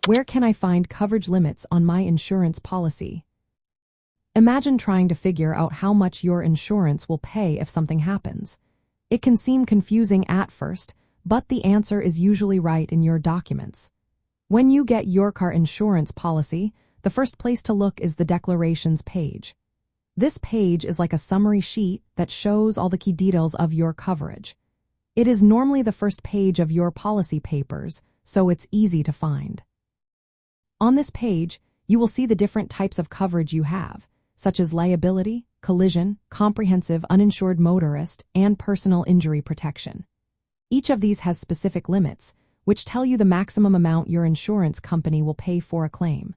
Where can I find coverage limits on my insurance policy? Imagine trying to figure out how much your insurance will pay if something happens. It can seem confusing at first, but the answer is usually right in your documents. When you get your car insurance policy, the first place to look is the declarations page. This page is like a summary sheet that shows all the key details of your coverage. It is normally the first page of your policy papers, so it's easy to find. On this page, you will see the different types of coverage you have, such as liability, collision, comprehensive uninsured motorist, and personal injury protection. Each of these has specific limits, which tell you the maximum amount your insurance company will pay for a claim.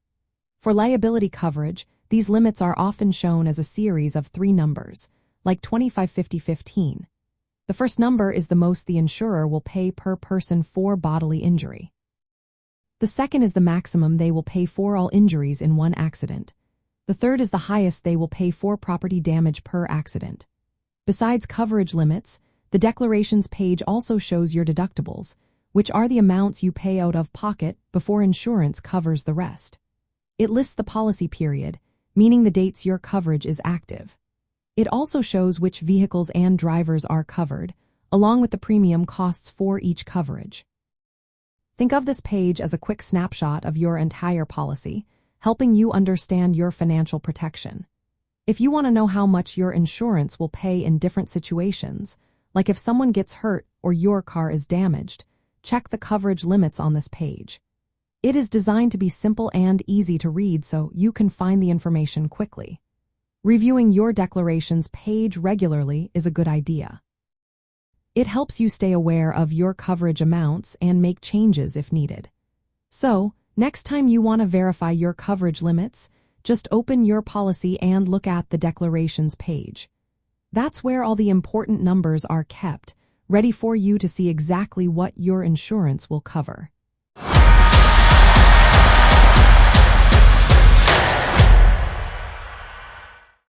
For liability coverage, these limits are often shown as a series of 3 numbers, like 25, 50, 15. The first number is the most the insurer will pay per person for bodily injury. The second is the maximum they will pay for all injuries in one accident. The third is the highest they will pay for property damage per accident. Besides coverage limits, the declarations page also shows your deductibles, which are the amounts you pay out of pocket before insurance covers the rest. It lists the policy period, meaning the dates your coverage is active. It also shows which vehicles and drivers are covered, along with the premium costs for each coverage. Think of this page as a quick snapshot of your entire policy, helping you understand your financial protection. If you want to know how much your insurance will pay in different situations, like if someone gets hurt or your car is damaged, check the coverage limits on this page. It is designed to be simple and easy to read so you can find the information quickly. Reviewing your declarations page regularly is a good idea. It helps you stay aware of your coverage amounts and make changes if needed. So, next time you want to verify your coverage limits, just open your policy and look at the declarations page. That's where all the important numbers are kept, ready for you to see exactly what your insurance will cover.